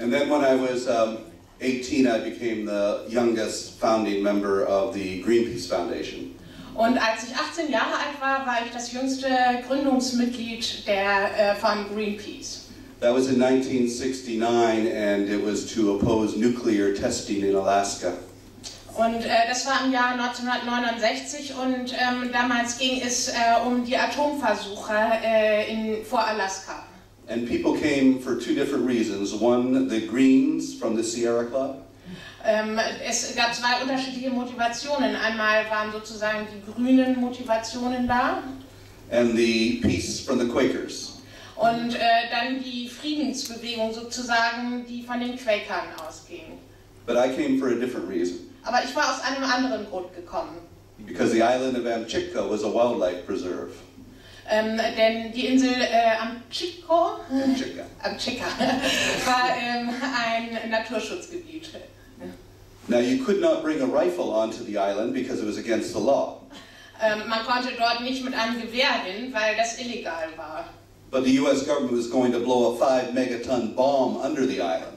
And then when I was 18, I became the youngest founding member of the Greenpeace Foundation. Und als ich 18 Jahre alt war, war ich das jüngste Gründungsmitglied von Greenpeace. That was in 1969, and it was to oppose nuclear testing in Alaska. Und das war im Jahr 1969 und damals ging es um die Atomversuche vor Alaska. And people came for two different reasons. One, the Greens from the Sierra Club. Es gab zwei unterschiedliche Motivationen. Einmal waren sozusagen die grünen Motivationen da. And the peace from the Quakers. Und dann die Friedensbewegung sozusagen, die von den Quakern ausging. But I came for a different reason. Aber ich war aus einem anderen Grund gekommen. Because the island of Amchitka was a wildlife preserve. Denn die Insel Amchitka war ein Naturschutzgebiet. Now you could not bring a rifle onto the island because it was against the law. Man konnte dort nicht mit einem Gewehr hin, weil das illegal war. But the US government was going to blow a 5-megaton bomb under the island.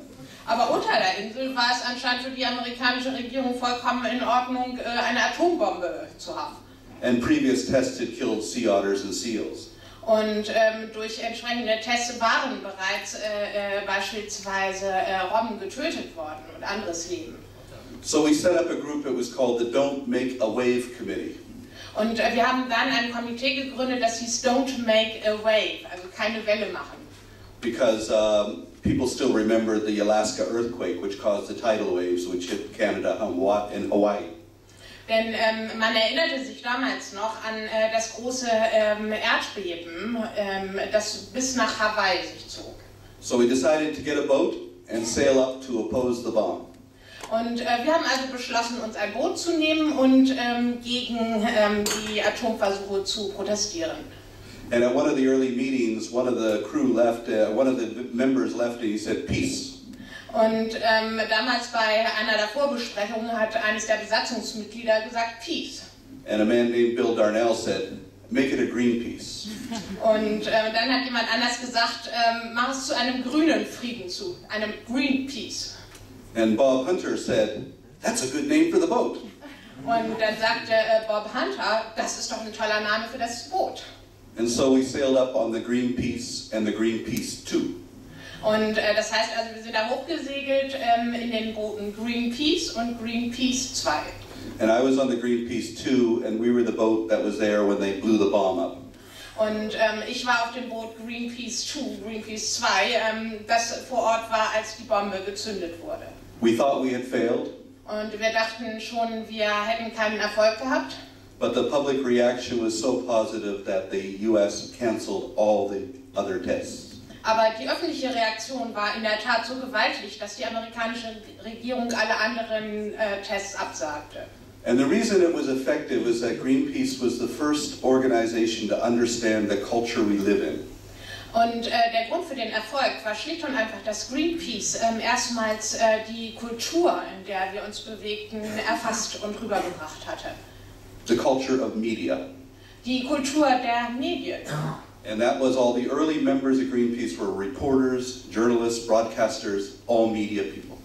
Aber unter der Insel war es anscheinend für die amerikanische Regierung vollkommen in Ordnung, eine Atombombe zu haben. And previous tests had killed sea otters and seals. Und durch entsprechende Tests waren bereits beispielsweise Robben getötet worden und anderes Leben. So we set up a group that was called the Don't Make a Wave Committee. Und wir haben dann ein Komitee gegründet, das hieß Don't Make a Wave, also keine Welle machen. Because people still remember the Alaska earthquake, which caused the tidal waves, which hit Canada and Hawaii. Denn man erinnerte sich damals noch an das große Erdbeben, das bis nach Hawaii sich zog. So we decided to get a boat and sail up to oppose the bomb. Und wir haben also beschlossen, uns ein Boot zu nehmen und gegen die Atomversuche zu protestieren. And at one of the early meetings, one of the crew left, one of the members left, and he said, "Peace." Und damals bei einer der Vorbesprechungen hat eines der Besatzungsmitglieder gesagt, Peace. And a man named Bill Darnell said, "Make it a Greenpeace." Und dann hat jemand anders gesagt, mach es zu einem grünen Frieden zu, einem Greenpeace. And Bob Hunter said, "That's a good name for the boat." Und dann sagte Bob Hunter, das ist doch ein toller Name für das Boot. And so we sailed up on the Greenpeace and the Greenpeace 2. Und das heißt also, wir sind da hochgesegelt in den Booten Greenpeace und Greenpeace 2. And I was on the Greenpeace 2, and we were the boat that was there when they blew the bomb up. Und ich war auf dem Boot Greenpeace 2, Greenpeace 2, das vor Ort war, als die Bombe gezündet wurde. We thought we had failed. Und wir dachten schon, wir hätten keinen Erfolg gehabt. But the public reaction was so positive that the US canceled all the other tests. Aber die öffentliche Reaktion war in der Tat so gewaltig, dass die amerikanische Regierung alle anderen Tests absagte. And the reason it was effective is that Greenpeace was the first organization to understand the culture we live in. Und der Grund für den Erfolg war schlicht und einfach, dass Greenpeace erstmals die Kultur, in der wir uns bewegten, erfasst und rübergebracht hatte. The culture of media. Die Kultur der Medien. And that was all the early members of Greenpeace were reporters, journalists, broadcasters, all media people.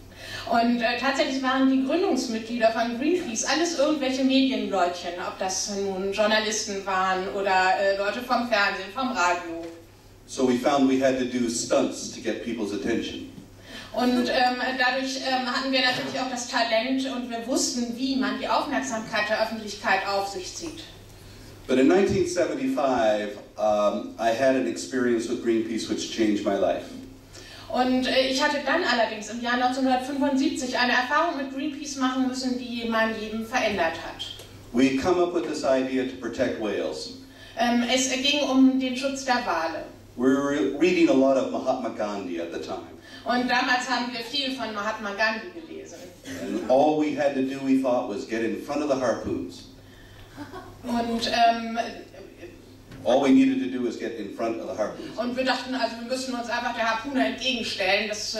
Und tatsächlich waren die Gründungsmitglieder von Greenpeace alles irgendwelche Medienleutchen, ob das nun Journalisten waren oder Leute vom Fernsehen, vom Radio. So we found we had to do stunts to get people's attention. Und dadurch hatten wir natürlich auch das Talent und wir wussten, wie man die Aufmerksamkeit der Öffentlichkeit auf sich zieht. But in 1975, I had an experience with Greenpeace which changed my life. Und ich hatte dann allerdings im Jahr 1975 eine Erfahrung mit Greenpeace machen müssen, die mein Leben verändert hat. We come up with this idea to protect whales. Es ging um den Schutz der Wale. We were reading a lot of Mahatma Gandhi at the time. Und damals haben wir viel von Mahatma Gandhi gelesen. And all we had to do, we thought, was get in front of the harpoons. Und all we needed to do was get in front of the harpoons. Und wir dachten, also wir müssen uns einfach der Harpune entgegenstellen, das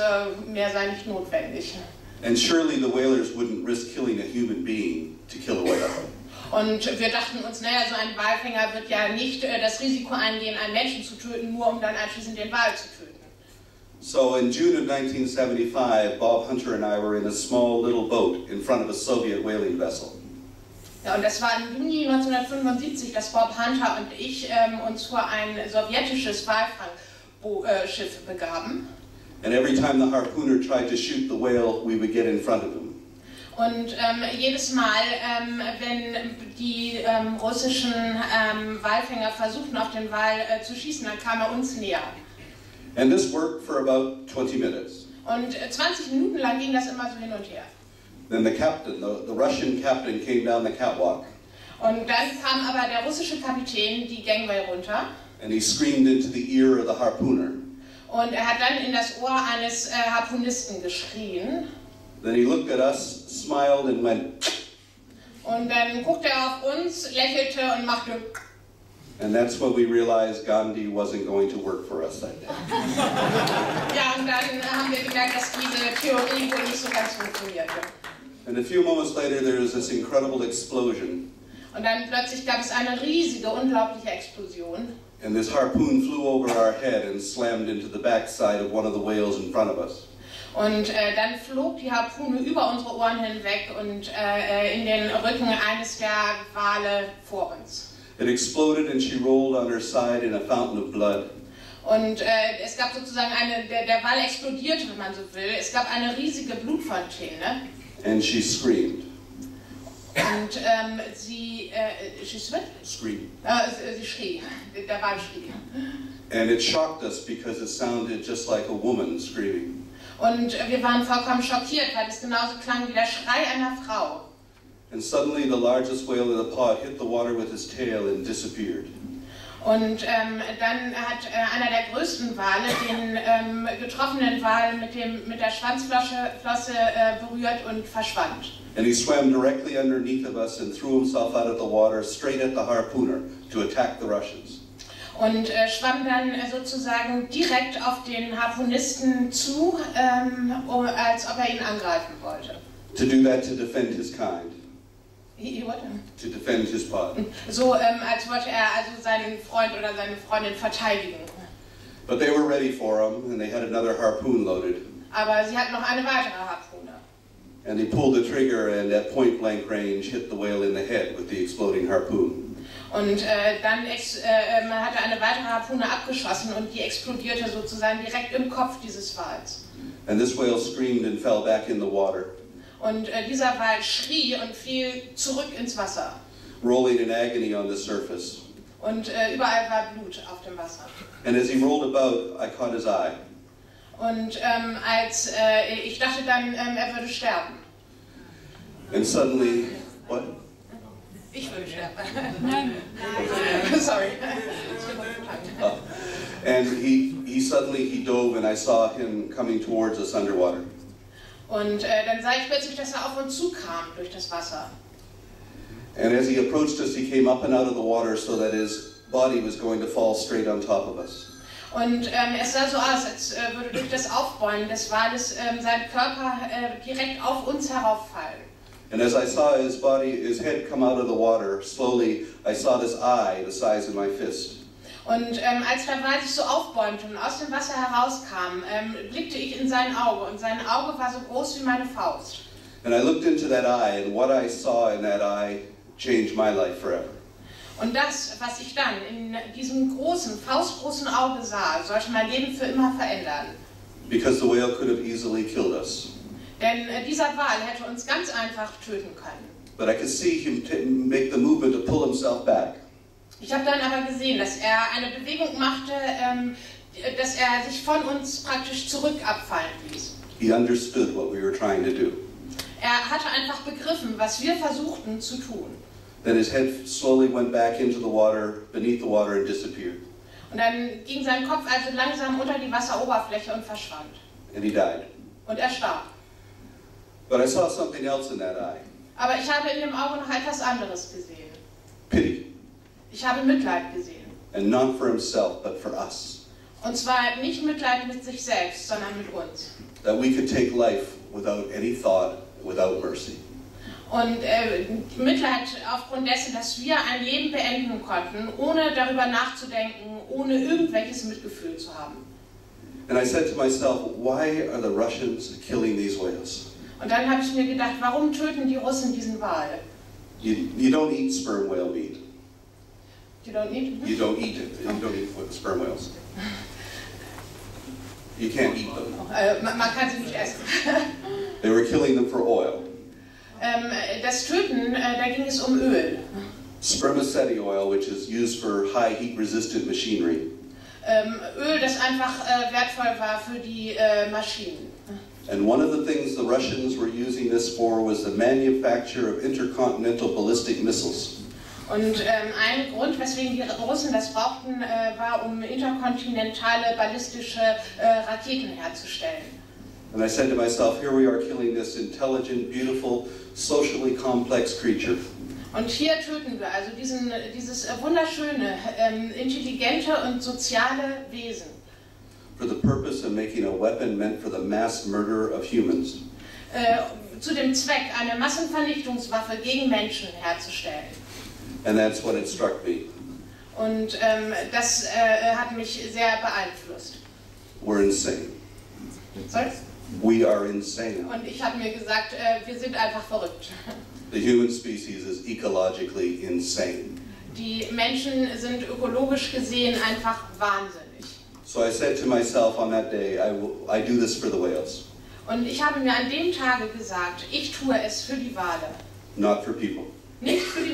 mehr sei nicht notwendig. And surely the whalers wouldn't risk killing a human being to kill a whale. Und wir dachten uns, naja, so ein Walfänger wird ja nicht das Risiko eingehen, einen Menschen zu töten, nur um dann anschließend den Wal zu töten. So in June of 1975, Bob Hunter and I were in a small little boat in front of a Soviet whaling vessel. Ja, und das war im Juni 1975, dass Bob Hunter und ich uns vor ein sowjetisches Walfangschiff begaben. And every time the harpooner tried to shoot the whale, we would get in front of him. Und jedes Mal, wenn die russischen Walfänger versuchten, auf den Wal zu schießen, dann kam er uns näher. And this worked for about 20 minutes. Und 20 Minuten lang ging das immer so hin und her. Then the captain, the Russian captain, came down the catwalk. Und dann kam aber der russische Kapitän die Gangway runter. And he screamed into the ear of the harpooner. Und er hat dann in das Ohr eines Harpunisten geschrien. Then he looked at us, smiled and went. Und dann guckte er auf uns, lächelte und machte. And that's when we realized Gandhi wasn't going to work for us that day. Ja, und dann haben wir gemerkt, dass diese Theorie wohl nicht so ganz funktionierte. And a few moments later, there was this incredible explosion. Und dann plötzlich gab es eine riesige, unglaubliche Explosion. And this harpoon flew over our head and slammed into the backside of one of the whales in front of us. Und dann flog die Harpune über unsere Ohren hinweg und in den Rücken eines der Wale vor uns. It exploded and she rolled on her side in a fountain of blood. Und es gab sozusagen der Wal explodierte, wenn man so will. Es gab eine riesige Blutfontäne. And she screamed. Und sie schrie, der Wal schrie. And it shocked us because it sounded just like a woman screaming. Und wir waren vollkommen schockiert, weil es genauso klang wie der Schrei einer Frau. And suddenly the largest whale in the pod hit the water with his tail and disappeared. Und dann hat einer der größten Wale den getroffenen Wal mit der Schwanzflosse berührt und verschwand. And he swam directly underneath of us and threw himself out of the water straight at the harpooner to attack the Russians. Und schwamm dann sozusagen direkt auf den Harpunisten zu, als ob er ihn angreifen wollte. To do that to defend his kind. What? To defend his pod. So, als wollte er also seinen Freund oder seine Freundin verteidigen. But they were ready for him, and they had another harpoon loaded. Aber sie hatten noch eine weitere Harpune. And they pulled the trigger, and at point-blank range, hit the whale in the head with the exploding harpoon. Und dann hat er eine weitere Harpune abgeschossen und die explodierte sozusagen direkt im Kopf dieses Wals. And this whale screamed and fell back in the water. Und dieser Wal schrie und fiel zurück ins Wasser. Rolling in agony on the surface. Und überall war Blut auf dem Wasser. And as he rolled about, I caught his eye. Und als ich dachte dann, er würde sterben. And suddenly, what? Ich würde sterben. Nein. Sorry. And he suddenly dove, and I saw him coming towards us underwater. Und dann sah ich plötzlich, dass er auf uns zukam durch das Wasser. And as he approached us, he came up and out of the water so that his body was going to fall straight on top of us. Und es sah so aus, als würde durch das Aufbäumen des Wales sein Körper direkt auf uns herauffallen. And as I saw his head come out of the water, slowly I saw this eye the size of my fist. Und als der Wal sich so aufbäumte und aus dem Wasser herauskam, blickte ich in sein Auge und sein Auge war so groß wie meine Faust. And I looked into that eye, and what I saw in that eye changed my life forever. Und das, was ich dann in diesem großen, faustgroßen Auge sah, sollte mein Leben für immer verändern. Because the whale could have easily killed us. Denn dieser Wal hätte uns ganz einfach töten können. But I could see him make the movement to pull himself back. Ich habe dann aber gesehen, dass er eine Bewegung machte, dass er sich von uns praktisch zurück abfallen ließ. He understood what we were trying to do. Er hatte einfach begriffen, was wir versuchten zu tun. Then his head slowly went back into the water, beneath the water, and disappeared. Und dann ging sein Kopf also langsam unter die Wasseroberfläche und verschwand. And he died. Und er starb. But I saw something else in that eye. Aber ich habe in dem Auge noch etwas anderes gesehen. Pity. Ich habe Mitleid gesehen. And not for himself, but for us. Und zwar nicht Mitleid mit sich selbst, sondern mit uns. That we could take life without any thought, without mercy. Und Mitleid aufgrund dessen, dass wir ein Leben beenden konnten, ohne darüber nachzudenken, ohne irgendwelches Mitgefühl zu haben. And I said to myself, why are the Russians killing these whales? Und dann habe ich mir gedacht, warum töten die Russen diesen Wal? You don't eat sperm whale meat. You don't eat? You don't eat it. You don't eat sperm whales. You can't eat them. Man kann sie nicht essen. They were killing them for oil. Das Töten, da ging es um Öl. Spermaceti oil, which is used for high heat resistant machinery. Öl, das einfach wertvoll war für die Maschinen. And one of the things the Russians were using this for was the manufacture of intercontinental ballistic missiles. Und ein Grund, weswegen die Russen das brauchten, war, um interkontinentale ballistische Raketen herzustellen. And I said to myself, here we are killing this intelligent, beautiful, socially complex creature. Und hier töten wir also dieses wunderschöne, intelligente und soziale Wesen. For the purpose of making a weapon meant for the mass murder of humans. Zu dem Zweck, eine Massenvernichtungswaffe gegen Menschen herzustellen. And that's when it struck me. Und das hat mich sehr beeinflusst. We're insane. Sorry? We are insane. Und ich habe mir gesagt, wir sind einfach verrückt. The human species is ecologically insane. Die Menschen sind ökologisch gesehen einfach wahnsinnig. So I said to myself on that day, I do this for the whales. Und ich habe mir an dem Tage gesagt, ich tue es für die Wale. Not for people. Nicht für die